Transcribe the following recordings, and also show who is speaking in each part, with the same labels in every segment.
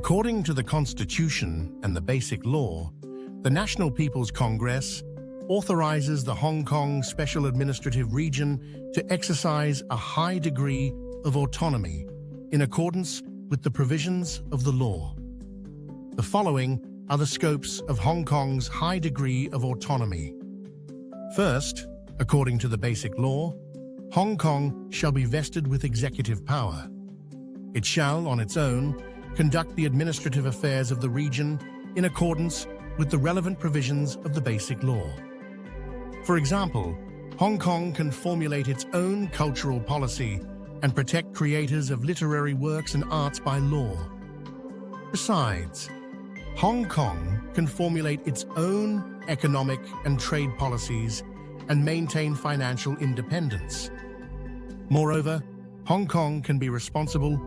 Speaker 1: According to the Constitution and the Basic Law, the National People's Congress authorizes the Hong Kong Special Administrative Region to exercise a high degree of autonomy in accordance with the provisions of the law. The following are the scopes of Hong Kong's high degree of autonomy. First, according to the Basic Law, Hong Kong shall be vested with executive power. It shall, on its own, conduct the administrative affairs of the region in accordance with the relevant provisions of the Basic Law. For example, Hong Kong can formulate its own cultural policy and protect creators of literary works and arts by law. Besides, Hong Kong can formulate its own economic and trade policies and maintain financial independence. Moreover, Hong Kong can be responsible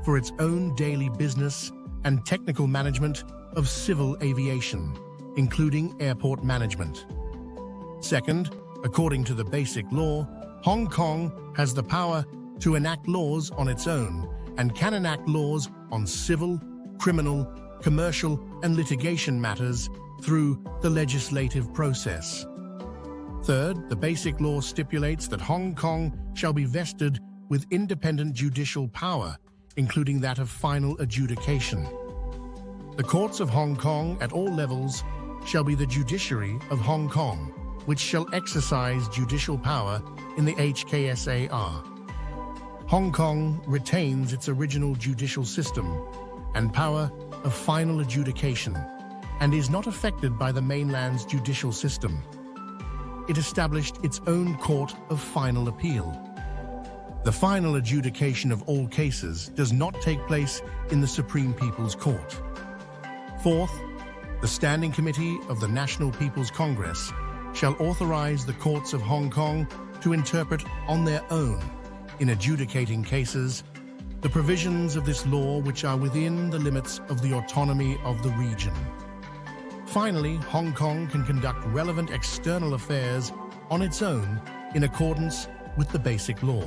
Speaker 1: for its own daily business and technical management of civil aviation, including airport management. Second, according to the Basic Law, Hong Kong has the power to enact laws on its own and can enact laws on civil, criminal, commercial, and litigation matters through the legislative process. Third, the Basic Law stipulates that Hong Kong shall be vested with independent judicial power, including that of final adjudication. The courts of Hong Kong at all levels shall be the judiciary of Hong Kong, which shall exercise judicial power in the HKSAR. Hong Kong retains its original judicial system and power of final adjudication and is not affected by the mainland's judicial system. It established its own court of final appeal. The final adjudication of all cases does not take place in the Supreme People's Court. Fourth, the Standing Committee of the National People's Congress shall authorize the courts of Hong Kong to interpret on their own, in adjudicating cases, the provisions of this law which are within the limits of the autonomy of the region. Finally, Hong Kong can conduct relevant external affairs on its own in accordance with the Basic Law.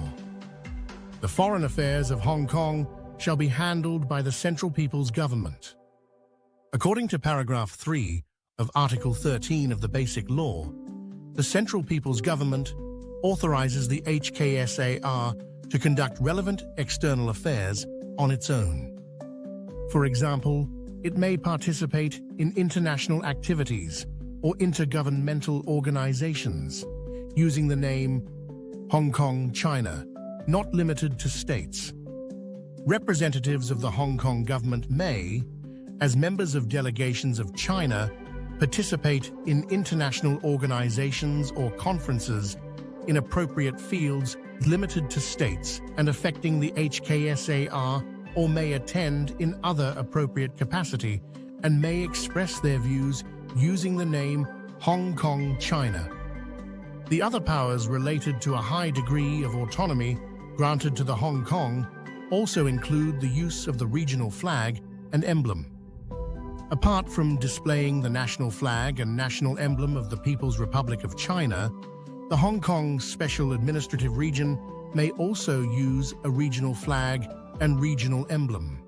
Speaker 1: The foreign affairs of Hong Kong shall be handled by the Central People's Government. According to paragraph 3 of Article 13 of the Basic Law, the Central People's Government authorizes the HKSAR to conduct relevant external affairs on its own. For example, it may participate in international activities or intergovernmental organizations using the name Hong Kong, China, not limited to states. Representatives of the Hong Kong government may, as members of delegations of China, participate in international organizations or conferences in appropriate fields limited to states and affecting the HKSAR, or may attend in other appropriate capacity and may express their views using the name Hong Kong, China. The other powers related to a high degree of autonomy granted to the Hong Kong also include the use of the regional flag and emblem. Apart from displaying the national flag and national emblem of the People's Republic of China, the Hong Kong Special Administrative Region may also use a regional flag and regional emblem.